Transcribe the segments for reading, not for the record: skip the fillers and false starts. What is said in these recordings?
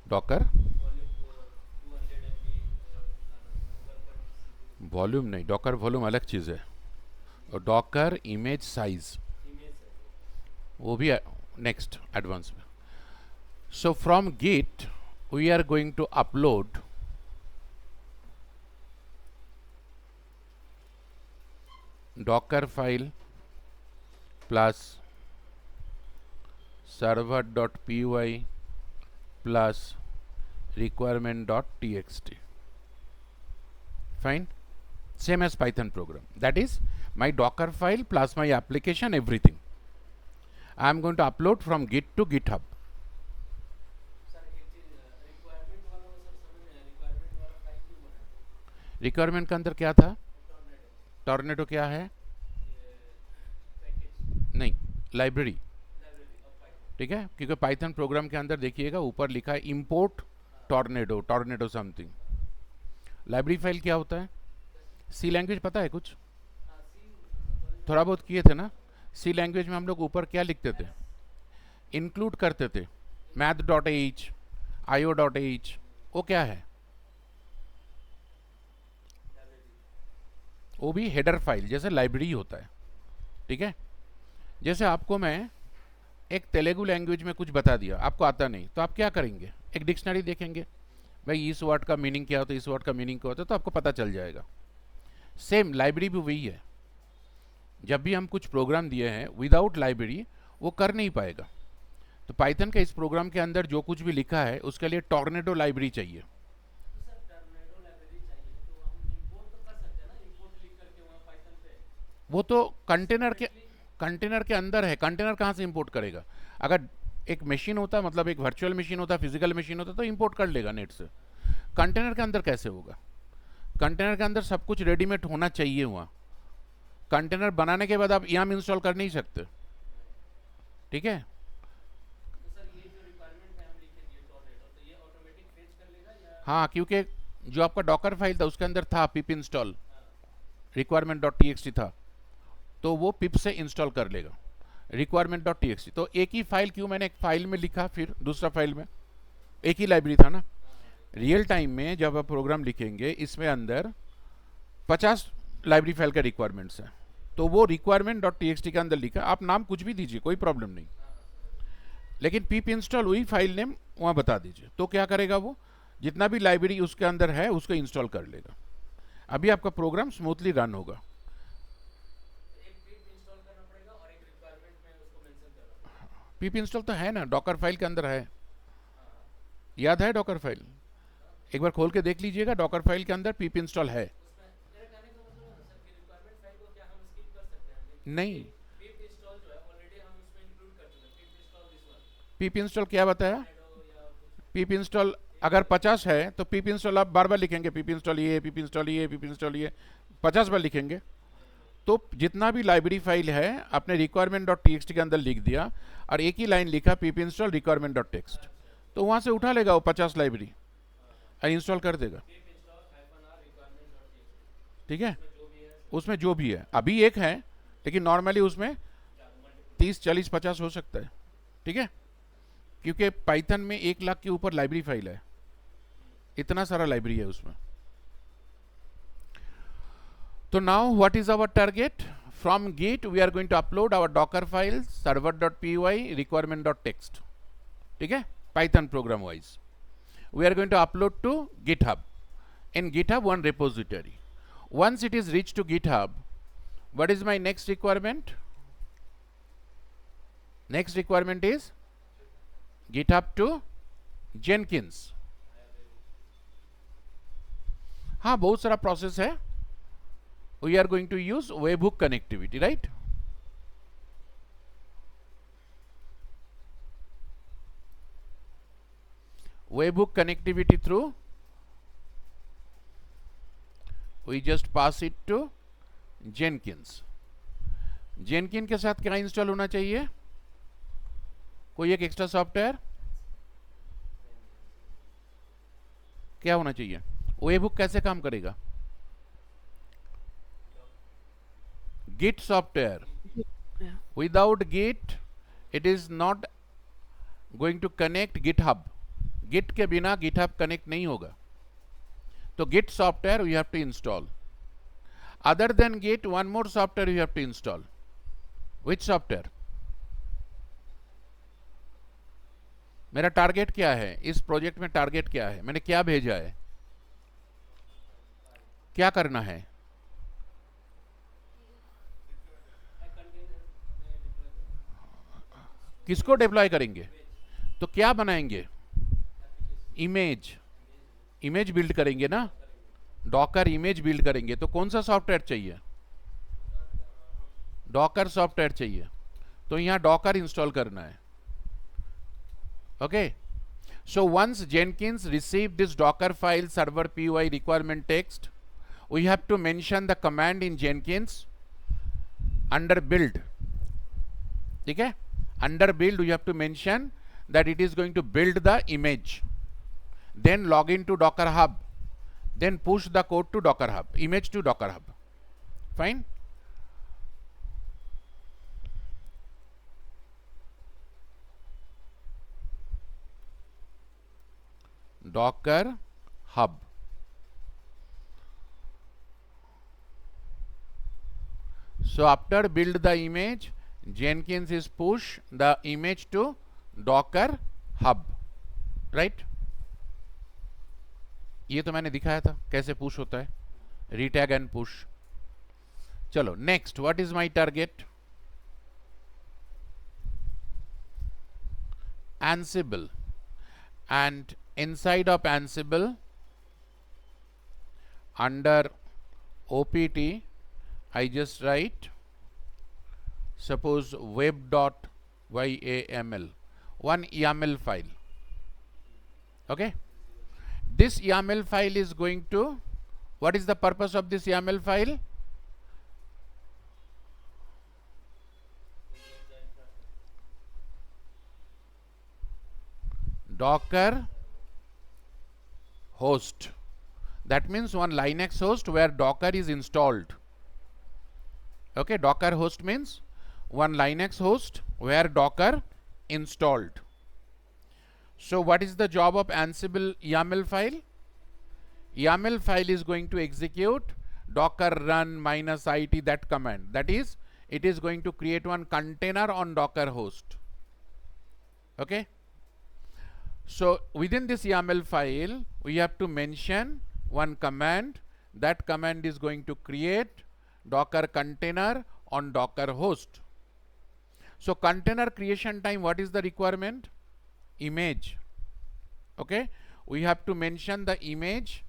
Docker volume नहीं, Docker volume अलग चीज़ है, और डॉकर इमेज साइज वो भी नेक्स्ट एडवांस में. So from git we are going to upload docker file plus server.py plus requirement.txt. Fine. Same as Python program. That is my docker file plus my application, everything. I am going to upload from Git to GitHub. Requirement का अंदर क्या था? Tornado क्या है? नहीं, library. ठीक है, क्योंकि पाइथन प्रोग्राम के अंदर देखिएगा ऊपर लिखा है import tornado, tornado something. Library file क्या होता है? सी लैंग्वेज पता है कुछ? थोड़ा बहुत किए थे ना. सी लैंग्वेज में हम लोग ऊपर क्या लिखते थे? इंक्लूड करते थे. math.h, io.h, वो क्या है? वो भी हेडर फाइल जैसे लाइब्रेरी होता है. ठीक है, जैसे आपको मैं एक तेलुगु लैंग्वेज में कुछ बता दिया, आपको आता नहीं, तो आप क्या करेंगे? एक डिक्शनरी देखेंगे, भाई इस वर्ड का मीनिंग क्या होता है, इस वर्ड का मीनिंग क्या होता है, तो आपको पता चल जाएगा. सेम लाइब्रेरी भी वही है. जब भी हम कुछ प्रोग्राम दिए हैं विदाउट लाइब्रेरी वो कर नहीं पाएगा. तो पाइथन का इस प्रोग्राम के अंदर जो कुछ भी लिखा है उसके लिए टॉर्नेडो लाइब्रेरी चाहिए. वो तो कंटेनर के अंदर है. कंटेनर कहाँ से इंपोर्ट करेगा? अगर एक मशीन होता, मतलब एक वर्चुअल मशीन होता, फिजिकल मशीन होता, तो इंपोर्ट कर लेगा नेट से. कंटेनर के अंदर कैसे होगा? कंटेनर के अंदर सब कुछ रेडीमेड होना चाहिए. वहाँ कंटेनर बनाने के बाद आप याम इंस्टॉल कर नहीं सकते. ठीक है, हाँ, क्योंकि जो आपका डॉकर फाइल था उसके अंदर था पिप इंस्टॉल, requirement.txt था, तो वो पिप से इंस्टॉल कर लेगा requirement.txt. तो एक ही फाइल क्यों मैंने एक फाइल में लिखा, फिर दूसरा फाइल में? एक ही लाइब्रेरी था ना. रियल टाइम में जब आप प्रोग्राम लिखेंगे इसमें अंदर 50 लाइब्रेरी फाइल का रिक्वायरमेंट्स है, तो वो requirement.txt के अंदर लिखा. आप नाम कुछ भी दीजिए, कोई प्रॉब्लम नहीं, लेकिन पिप इंस्टॉल वही फाइल नेम वहाँ बता दीजिए. तो क्या करेगा वो? जितना भी लाइब्रेरी उसके अंदर है उसको इंस्टॉल कर लेगा. अभी आपका प्रोग्राम स्मूथली रन होगा. पिप इंस्टॉल तो है ना, डॉकर फाइल के अंदर है. याद है डॉकर फाइल? एक बार खोल के देख लीजिएगा, डॉकर फाइल के अंदर पिप इंस्टॉल है. नहीं, पिप इंस्टॉल क्या बताया? पिप इंस्टॉल अगर 50 है तो पिप इंस्टॉल आप बार बार लिखेंगे, पिप इंस्टॉल ये, पिप इंस्टॉल ये, पिप इंस्टॉल ये, 50 बार लिखेंगे. तो जितना भी लाइब्रेरी फाइल है आपने requirement.txt के अंदर लिख दिया, और एक ही लाइन लिखा पिप इंस्टॉल requirement.txt, तो वहां से उठा लेगा वो 50 लाइब्रेरी और इंस्टॉल कर देगा. ठीक है, उसमें जो भी है, अभी एक है, लेकिन नॉर्मली उसमें 30, 40, 50 हो सकता है. ठीक है, क्योंकि पाइथन में 1 लाख के ऊपर लाइब्रेरी फाइल है, इतना सारा लाइब्रेरी है उसमें. तो now what is our target? From git we are going to upload our docker file server.py requirement.txt. ठीक है, Python program wise we are going to upload to GitHub. In GitHub one repository. Once it is reached to GitHub, what is my next requirement? Next requirement is GitHub to Jenkins. हाँ, बहुत सारा process है. We are going to use webhook connectivity, right? Webhook connectivity through, we just pass it to Jenkins. Jenkins के साथ क्या install होना चाहिए? कोई एक एक्स्ट्रा सॉफ्टवेयर क्या होना चाहिए? वेबहुक कैसे काम करेगा? Git software. Yeah. Without Git, it is not going to connect GitHub. गिट के बिना गिटहब कनेक्ट नहीं होगा. तो git software you have to install. Other than git one more software you have to install. Which software? मेरा target क्या है इस प्रोजेक्ट में? टारगेट क्या है? मैंने क्या भेजा है? क्या करना है? किसको डिप्लॉय करेंगे? तो क्या बनाएंगे? इमेज. इमेज बिल्ड करेंगे ना, डॉकर इमेज बिल्ड करेंगे. तो कौन सा सॉफ्टवेयर चाहिए? डॉकर सॉफ्टवेयर चाहिए. तो यहां डॉकर इंस्टॉल करना है. Okay. So once Jenkins receive this Docker file server PY requirement text, we have to mention the command in Jenkins under build. ठीक है? Under build we have to mention that it is going to build the image. Then log into Docker Hub. Then push the code to Docker Hub. Image to Docker Hub. Fine? Docker Hub. So after build the image, Jenkins is push the image to Docker Hub, right? ये तो मैंने दिखाया था कैसे push होता है, रीटैग and push. चलो next, what is my target? Ansible. And inside of Ansible, under OPT, I just write suppose web.yaml, one YAML file. Okay, this YAML file is going to, what is the purpose of this YAML file? Docker host. That means one Linux host where Docker is installed. Okay, Docker host means one Linux host where Docker installed. So what is the job of Ansible YAML file? YAML file is going to execute docker run -it, that command. That is, it is going to create one container on Docker host. Okay. So within this YAML file, we have to mention one command. That command is going to create Docker container on Docker host. So container creation time, what is the requirement? Image. Okay, we have to mention the image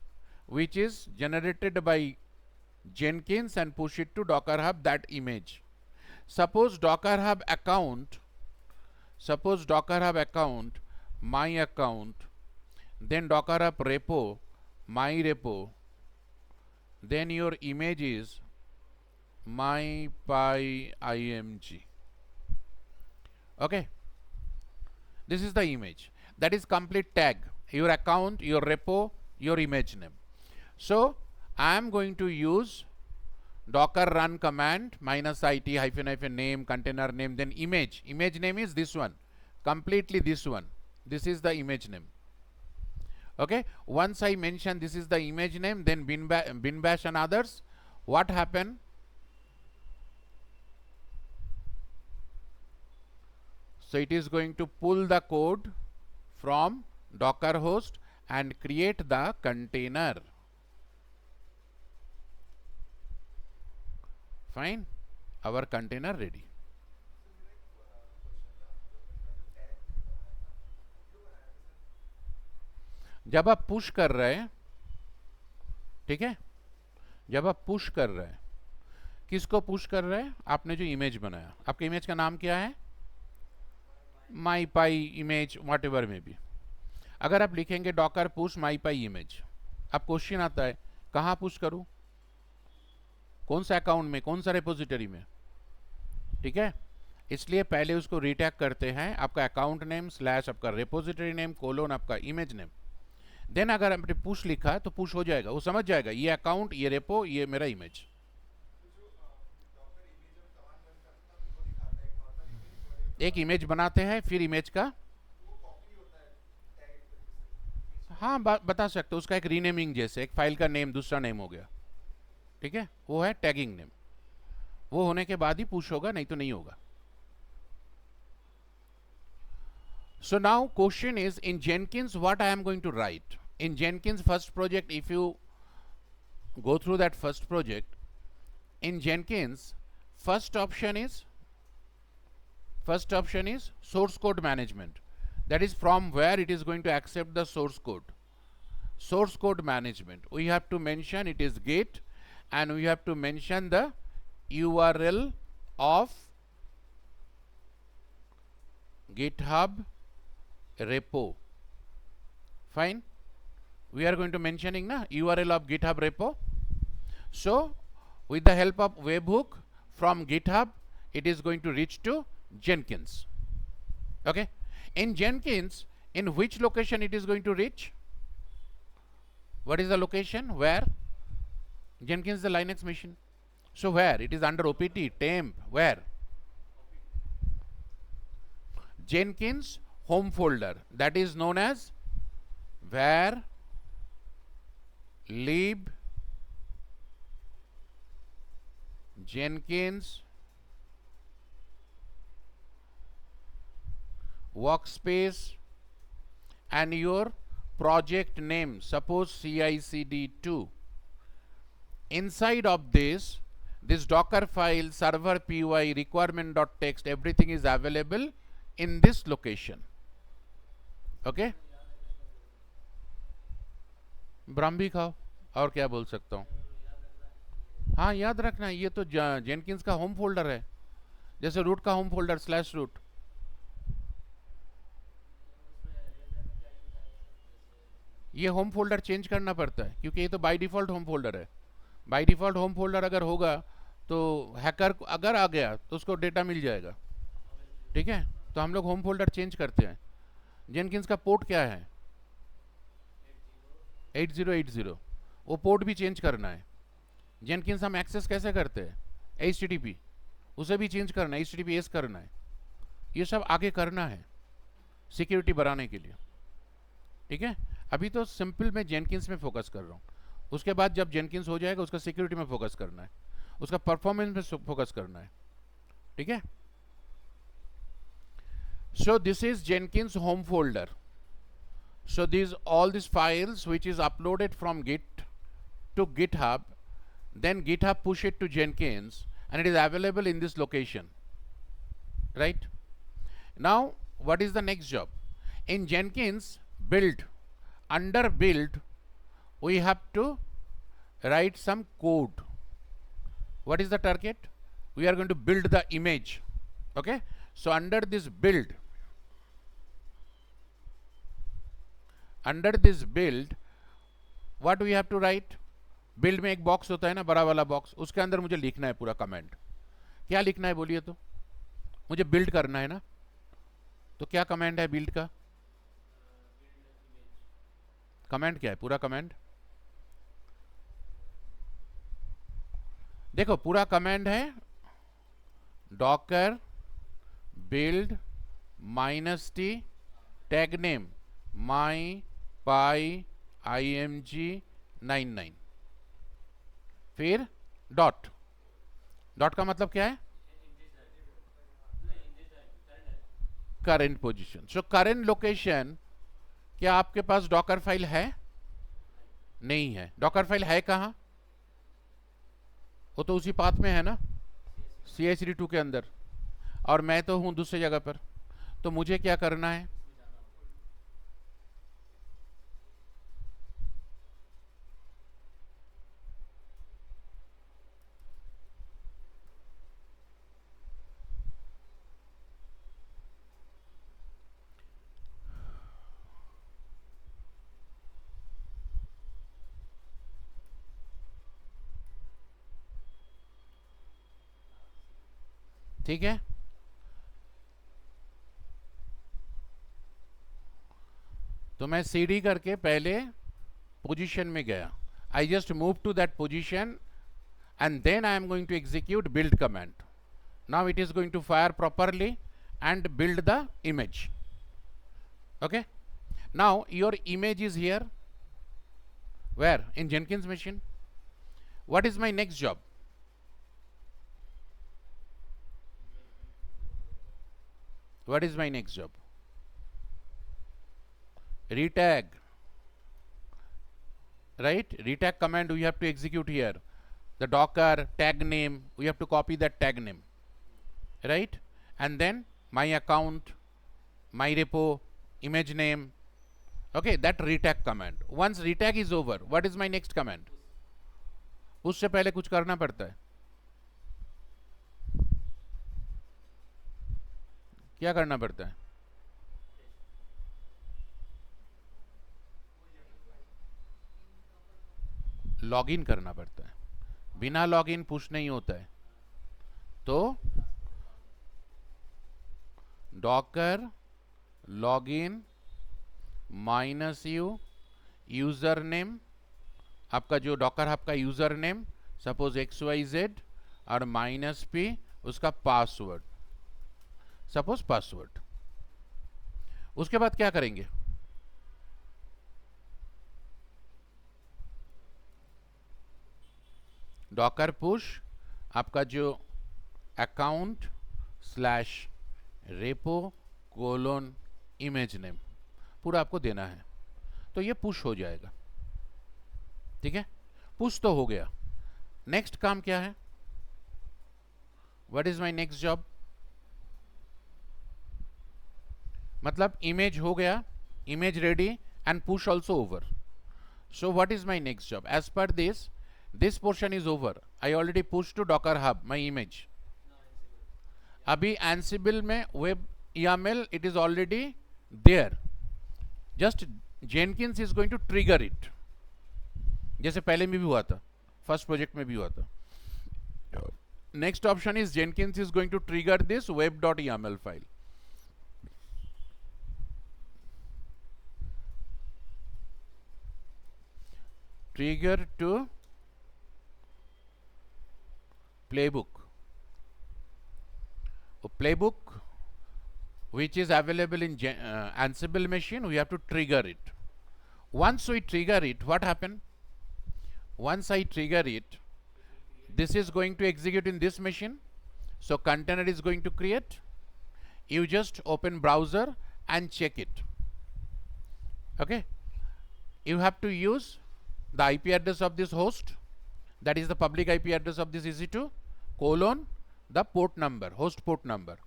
which is generated by Jenkins and push it to Docker Hub, that image. Suppose Docker Hub account, my account, then Docker Hub repo, my repo, then your image is my py-img. Okay, this is the image. That is complete tag, your account, your repo, your image name. So I am going to use docker run command -it -name, container name, then image. Image name is this one, completely this one. This is the image name. Okay, once I mention this is the image name, then bin bash and others, what happen? So it is going to pull the code from Docker host and create the container. Fine, our container ready. जब आप push कर रहे हैं, ठीक है, जब आप push कर रहे हैं, किसको पुश कर रहे हैं? आपने जो इमेज बनाया, आपके इमेज का नाम क्या है? माई पाई इमेज, वॉट एवर में भी. अगर आप लिखेंगे Docker push my pi image, अब क्वेश्चन आता है कहाँ पुश करूं, कौन सा अकाउंट में, कौन सा रिपोजिटरी में? ठीक है, इसलिए पहले उसको रिटैग करते हैं, आपका अकाउंट नेम स्लैश आपका रिपोजिटरी नेम कोलोन आपका इमेज नेम. देन अगर आपने पुश लिखा तो पुश हो जाएगा, वो समझ जाएगा ये अकाउंट, ये रेपो, ये मेरा इमेज. एक इमेज बनाते हैं, फिर इमेज का हाँ बता सकते हो, उसका एक रीनेमिंग, जैसे एक फाइल का नेम दूसरा नेम हो गया, ठीक है, वो है टैगिंग नेम। वो होने के बाद ही पुश होगा, नहीं तो नहीं होगा। So now question is, in Jenkins what I am going to write? In Jenkins first project, if you go through that first project, in Jenkins first option is source code management. That is from where it is going to accept the source code. Source code management, we have to mention it is Git, and we have to mention the URL of GitHub repo. Fine, we are going to mentioning na URL of GitHub repo. So with the help of webhook from GitHub, it is going to reach to Jenkins. Okay, in Jenkins, in which location it is going to reach? What is the location? Where? Jenkins the Linux machine. So where? It is under OPT, temp, where? Jenkins home folder, that is known as where lib Jenkins workspace and your project name, suppose CICD2. Inside of this Docker file, server py, requirement.txt, everything is available in this location. Okay, ब्रह्म भी खाओ, और क्या बोल सकता हूँ। हाँ याद रखना, ये तो जेनकिंस का होम फोल्डर है, जैसे रूट का होम फोल्डर /root। ये होम फोल्डर चेंज करना पड़ता है, क्योंकि ये तो बाय डिफ़ॉल्ट होम फोल्डर है। बाय डिफ़ॉल्ट होम फोल्डर अगर होगा तो हैकर अगर आ गया तो उसको डेटा मिल जाएगा, ठीक है। तो हम लोग होम फोल्डर चेंज करते हैं। जेनकिंस का पोर्ट क्या है? 8080, वो पोर्ट भी चेंज करना है। जेनकिंस हम एक्सेस कैसे करते हैं? HTTP, उसे भी चेंज करना है, HTTPS करना है। ये सब आगे करना है सिक्योरिटी बढ़ाने के लिए, ठीक है। अभी तो सिंपल मैं जेनकिंस में फोकस कर रहा हूँ, उसके बाद जब जेनकिंस हो जाएगा उसका सिक्योरिटी में फोकस करना है, उसका परफॉर्मेंस में फोकस करना है, ठीक है। So this is Jenkins home folder. So these all these files which is uploaded from Git to GitHub, then GitHub push it to Jenkins, and it is available in this location, right? Now what is the next job? In Jenkins build, under build we have to write some code. What is the target? We are going to build the image, okay. So under this build, what we have to write? Build में एक box होता है ना, बड़ा वाला box, उसके अंदर मुझे लिखना है पूरा कमेंट। क्या लिखना है बोलिए तो? मुझे बिल्ड करना है ना, तो क्या कमेंट है बिल्ड का? कमेंट क्या है? पूरा कमेंट देखो, पूरा कमेंट है Docker build -t tag name my py img99, फिर डॉट का मतलब क्या है? Current position. So current location, क्या आपके पास डॉकर फाइल है? नहीं है। डॉकर फाइल है कहाँ? वो तो उसी पाथ में है ना, CICD2 के अंदर, और मैं तो हूं दूसरी जगह पर। तो मुझे क्या करना है? ठीक है, तो मैं CD करके पहले पोजीशन में गया। I just move to that position and then I am going to execute build command. Now it is going to fire properly and build the image. Okay, Now your image is here. Where? In Jenkins machine. What is my next job? What is my next job? Retag. Right? Retag command we have to execute here. The Docker tag name, we have to copy that tag name. Right? And then my account, my repo, image name. Okay, that retag command. Once retag is over, what is my next command? उससे पहले कुछ करना पड़ता है. क्या करना पड़ता है? लॉगिन करना पड़ता है. बिना लॉगिन पुश नहीं होता है. तो Docker login -u user name, आपका जो डॉकर हब का यूजर नेम सपोज XYZ और -p उसका पासवर्ड, सपोज पासवर्ड. उसके बाद क्या करेंगे? डॉकर पुश आपका जो अकाउंट /repo: इमेज नेम पूरा आपको देना है. तो ये पुश हो जाएगा. ठीक है, पुश तो हो गया. नेक्स्ट काम क्या है? What is my next job? मतलब इमेज हो गया, image ready and push also over. So what is my next job? As per this portion is over. I already push to docker hub my image. अभी Ansible में web YAML it is already there. Just Jenkins is going to trigger it, जैसे पहले में भी हुआ था, first project में भी हुआ था. Next option is Jenkins is going to trigger this web.yaml file. trigger to playbook. A playbook which is available in Ansible machine, we have to trigger it. Once we trigger it, what happen? Once I trigger it, this is going to execute in this machine. So container is going to create. You just open browser and check it. Okay, you have to use the IP address of this host, that is the public IP address of this EC2 colon the port number, host port number.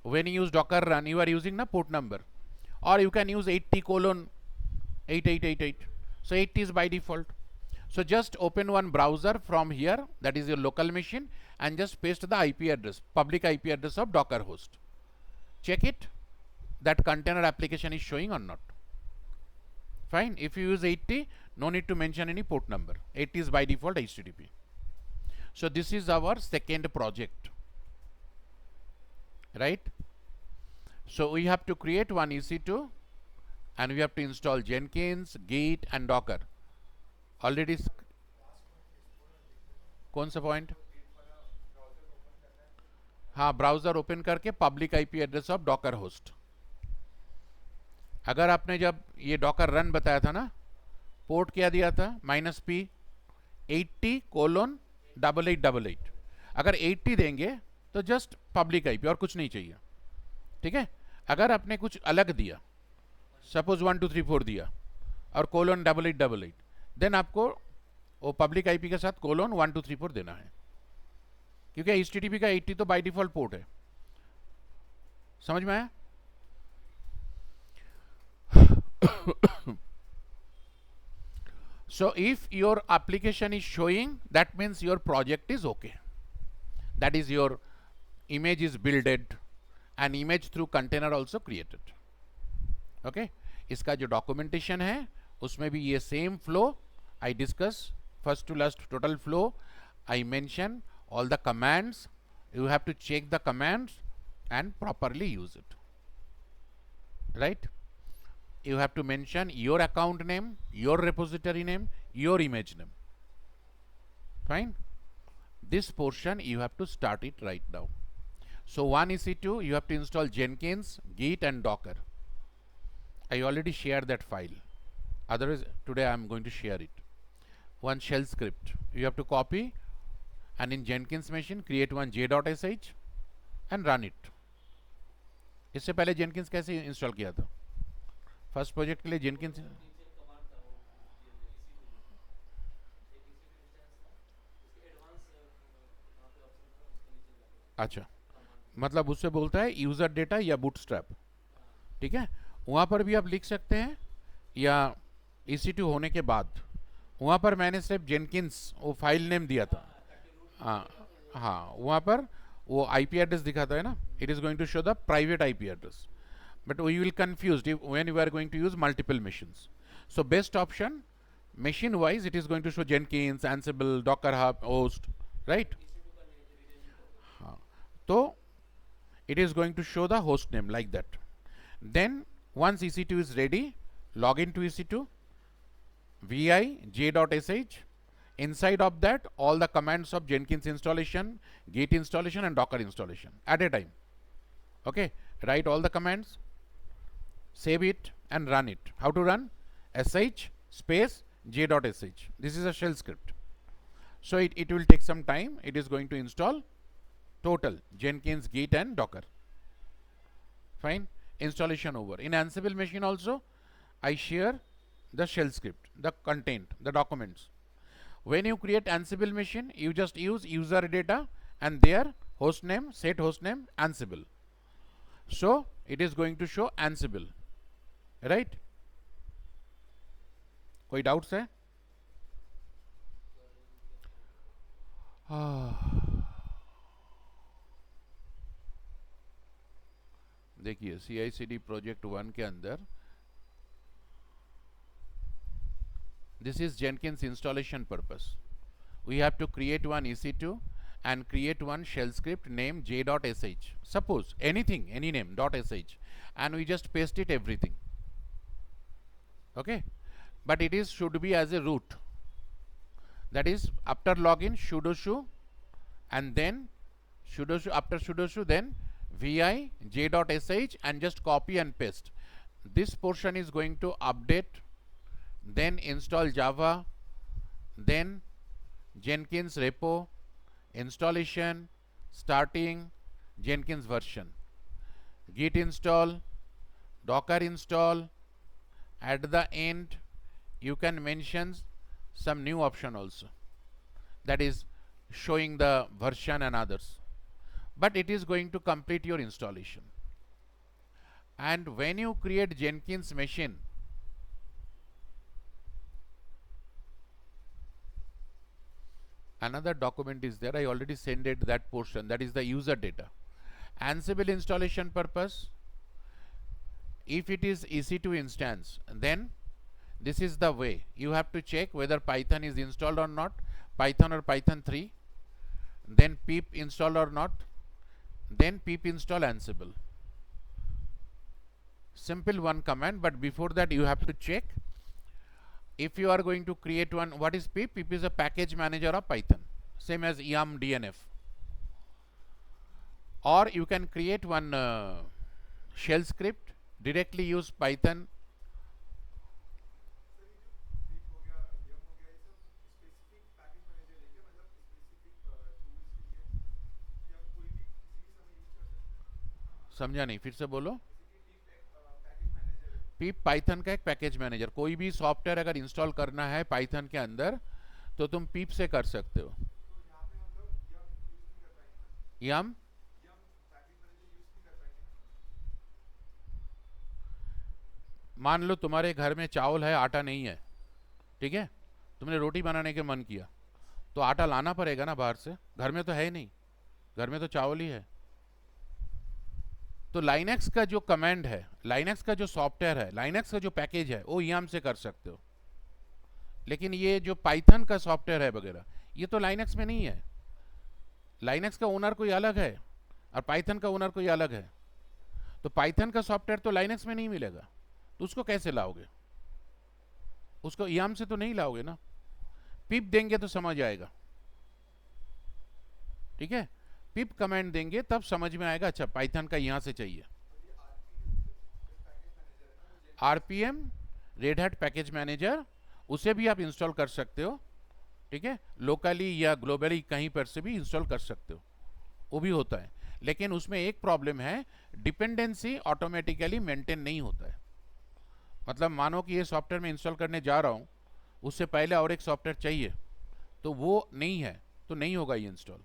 When you use docker run, you are using the port number, or you can use 80:8888. So 80 is by default. So just open one browser from here, that is your local machine, and just paste the IP address, public IP address of docker host. Check it, that container application is showing or not. Fine. If you use 80, no need to mention any port number. 80 is by default HTTP. So this is our second project, right? So we have to create one EC2 and we have to install Jenkins, Git and Docker. Already कौन सा point? हाँ, browser open करके public IP address of Docker host. अगर आपने जब ये Docker run बताया था ना, पोर्ट क्या दिया था? -p 80:8888. अगर 80 देंगे तो जस्ट पब्लिक आईपी और कुछ नहीं चाहिए. ठीक है. अगर आपने कुछ अलग दिया, सपोज 1234 दिया और :8888, देन आपको वो पब्लिक आईपी के साथ :1234 देना है, क्योंकि HTTP का 80 तो बाय डिफॉल्ट पोर्ट है. समझ में आया? So if your application is showing, that means your project is okay. That is, your image is builded and image through container also created. Okay. इसका जो documentation है उसमें भी ये same flow I discuss, first to last total flow. I mention all the commands. You have to check the commands and properly use it. Right? You have to mention your account name, your repository name, your image name. Fine. This portion you have to start it right now. So one EC2, you have to install Jenkins, Git and Docker. I already shared that file. Otherwise, today I am going to share it. One shell script. You have to copy and in Jenkins machine create one j.sh and run it. इससे पहले Jenkins कैसे install किया था? First project के लिए Jenkins. अच्छा, मतलब उससे बोलता है यूज़र डेटा या बूटस्ट्रैप. ठीक है, वहाँ पर भी आप लिख सकते हैं या EC2 होने के बाद. वहाँ पर मैंने सिर्फ जेनकिंस वो फाइल नेम दिया था. हाँ हाँ, वहाँ पर वो IP एड्रेस दिखाता है ना. It is going to show the private IP address, but we will confused when you are going to use multiple machines. So best option, machine wise, it is going to show Jenkins, Ansible, Docker Hub, host, right? So it is going to show the host name like that. Then once EC2 is ready, log into EC2, vi j.sh. Inside of that, all the commands of Jenkins installation, Git installation, and Docker installation at a time. Okay, write all the commands, save it and run it. How to run? sh space j.sh. This is a shell script. So it will take some time. It is going to install total Jenkins, Git and Docker. Fine. Installation over. In Ansible machine also, I share the shell script, the content, the documents. When you create Ansible machine, you just use user data and their host name, set host name Ansible. So it is going to show Ansible. Right? कोई doubts है? देखिए CI/CD project 1 के अंदर this is Jenkins installation purpose. We have to create one EC2 and create one shell script named j.sh. Suppose anything, any name .sh, and we just paste it everything. Okay, but it is should be as a root. That is after login sudo shu and then sudo shu, after sudo shu then vi j.sh and just copy and paste. This portion is going to update, then install Java, then Jenkins repo, installation, starting, Jenkins version, Git install, Docker install. At the end you can mention some new option also, that is showing the version and others, but it is going to complete your installation. And when you create Jenkins machine, another document is there. I already sent it that portion, that is the user data. Ansible installation purpose, if it is EC2 instance, then this is the way you have to check whether Python is installed or not, Python or Python 3, then pip installed or not, then pip install Ansible. Simple one command, but before that you have to check if you are going to create one. What is pip? Pip is a package manager of Python, same as yum dnf. Or you can create one shell script, directly use Python. समझा नहीं, फिर से बोलो. पिप Python का एक package manager. कोई भी software अगर इंस्टॉल करना है पाइथन के अंदर तो तुम पिप से कर सकते हो. यम मान लो तुम्हारे घर में चावल है, आटा नहीं है, ठीक है, तुमने रोटी बनाने के मन किया तो आटा लाना पड़ेगा ना बाहर से. घर में तो है ही नहीं, घर में तो चावल ही है. तो लाइनेक्स का जो कमांड है, लाइनेक्स का जो सॉफ्टवेयर है, लाइनेक्स का जो पैकेज है वो यम से कर सकते हो. लेकिन ये जो पाइथन का सॉफ्टवेयर है वगैरह, ये तो लाइनेक्स में नहीं है. लाइनेक्स का ओनर कोई अलग है और पाइथन का ओनर कोई अलग है. तो पाइथन का सॉफ्टवेयर तो लाइनेक्स में नहीं मिलेगा, तो उसको कैसे लाओगे? उसको यम से तो नहीं लाओगे ना. पिप देंगे तो समझ आएगा, ठीक है. पिप कमांड देंगे तब समझ में आएगा, अच्छा पाइथन का यहां से चाहिए. RPM red hat package manager, उसे भी आप इंस्टॉल कर सकते हो, ठीक है, लोकली या ग्लोबली कहीं पर से भी इंस्टॉल कर सकते हो, वो भी होता है। लेकिन उसमें एक प्रॉब्लम है, डिपेंडेंसी ऑटोमेटिकली मेंटेन नहीं होता है। मतलब मानो कि ये सॉफ्टवेयर मैं इंस्टॉल करने जा रहा हूँ, उससे पहले और एक सॉफ्टवेयर चाहिए, तो वो नहीं है, तो नहीं होगा ये इंस्टॉल।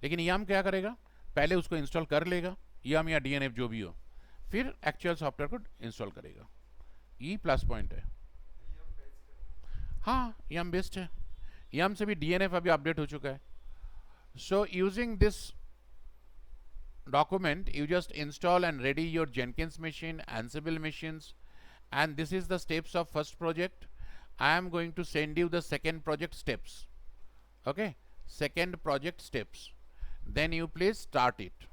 लेकिन याम क्या करेगा, पहले उसको इंस्टॉल कर लेगा, याम या DNF जो भी हो, फिर एक्चुअल सॉफ्टवेयर को इंस्टॉल करेगा। ये प्लस पॉइंट है। हाँ, याम बेस्ट है। याम से भी DNF अभी अपडेट हो चुका है। So using this document, you just install and ready your Jenkins machine, Ansible machines, and this is the steps of first project. I am going to send you the second project steps. Okay, second project steps, then you please start it.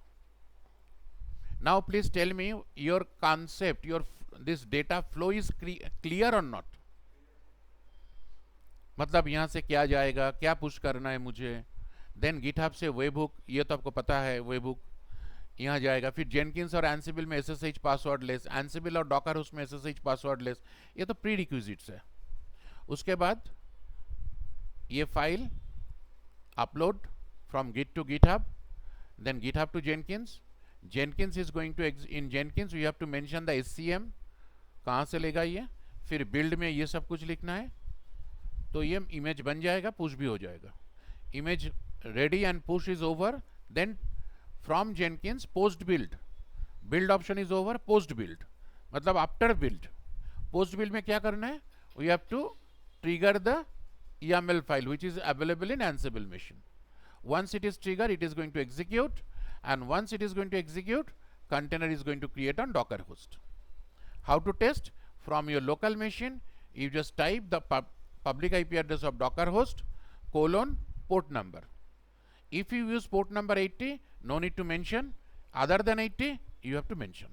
Now please tell me your concept, your this data flow is clear or not? मतलब यहाँ से क्या जाएगा, क्या push करना है मुझे, then GitHub से वेबहुक, ये तो आपको पता है, वेबहुक यहाँ जाएगा, फिर जेनकिंस और एंसिबल में SSH पासवर्ड लेस, एंसिबल और डॉकर उसमें SSH पासवर्ड लेस, ये तो प्री रिक्विजिट्स है। उसके बाद ये file upload from git to GitHub, then GitHub to Jenkins, Jenkins is going to in Jenkins we have to mention the SCM, कहाँ से लेगा ये, फिर बिल्ड में ये सब कुछ लिखना है, तो ये इमेज बन जाएगा, पुश भी हो जाएगा। Image ready and push is over, then from Jenkins post build, build option is over, post build मतलब आफ्टर बिल्ड। पोस्ट बिल्ड में क्या करना है, we have to trigger the YAML file which is available in Ansible machine. Once it is triggered, it is going to execute, and once it is going to execute, container is going to create on Docker host. How to test? From your local machine, you just type the public IP address of Docker host colon port number. If you use port number 80, no need to mention. Other than 80, you have to mention.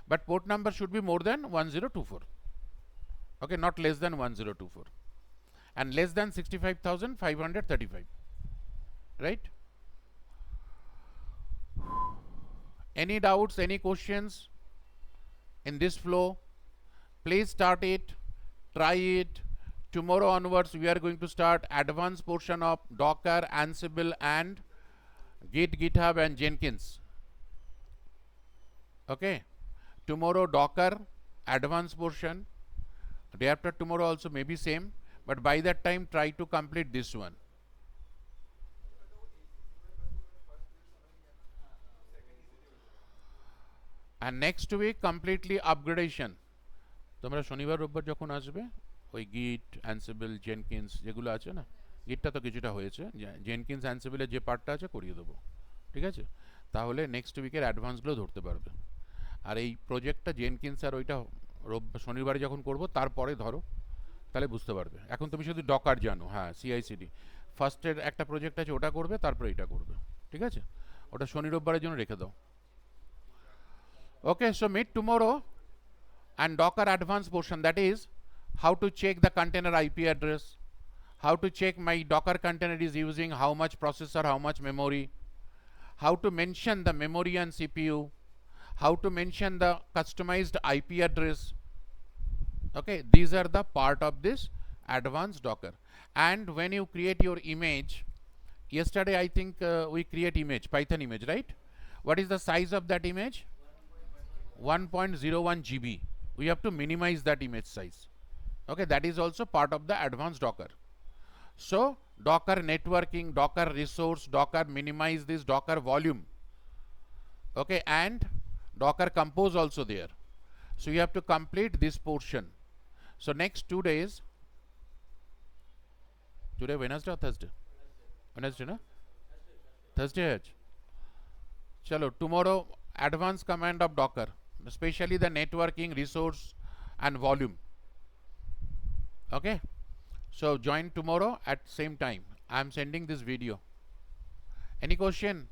But port number should be more than 1024. Okay, not less than 1024. And less than 65,535. Right? Any doubts, any questions in this flow? Please start it, try it. Tomorrow onwards, we are going to start advanced portion of Docker, Ansible, and Git, GitHub, and Jenkins. Okay. Tomorrow Docker, advanced portion. Day after tomorrow also maybe same. But by that time, try to complete this one. And next week, completely upgradation. তোমরা শনিবার রোববার যখন আসবে, ওই গিট, অ্যানসিবল, Jenkins যেগুলো আছে না, গিটটা তো কিছুটা হয়েছে, জেনকিন্স অ্যানসিবলের যে পার্টটা আছে করিয়ে দেবো, ঠিক আছে? তাহলে নেক্সট উইকের অ্যাডভান্সগুলো ধরতে পারবে। আর এই প্রজেক্টটা জেনকিন্স আর ওইটা শনিবারে যখন করবো তারপরে ধরো, তাহলে বুঝতে পারবে। এখন তুমি শুধু ডকার জানো, হ্যাঁ, CI/CD ফার্স্টের একটা প্রজেক্ট আছে, ওটা করবে, তারপরে এটা করবে, ঠিক আছে? ওটা শনি রোববারের জন্য রেখে দাও। Okay, so meet tomorrow and Docker advanced portion, that is how to check the container IP address, how to check my Docker container is using how much processor, how much memory, how to mention the memory and CPU, how to mention the customized IP address. Okay, these are the part of this advanced Docker. And when you create your image, yesterday I think we create image, Python image, right? What is the size of that image? 1.01 GB. We have to minimize that image size. Okay, that is also part of the advanced Docker. So Docker networking, Docker resource, Docker minimize this, Docker volume. Okay, and Docker compose also there. So you have to complete this portion. So next 2 days, today Wednesday or Thursday? Wednesday, na? Thursday. Chalo, tomorrow advanced command of Docker, especially the networking, resource, and volume. Okay, so join tomorrow at same time. I am sending this video. Any question?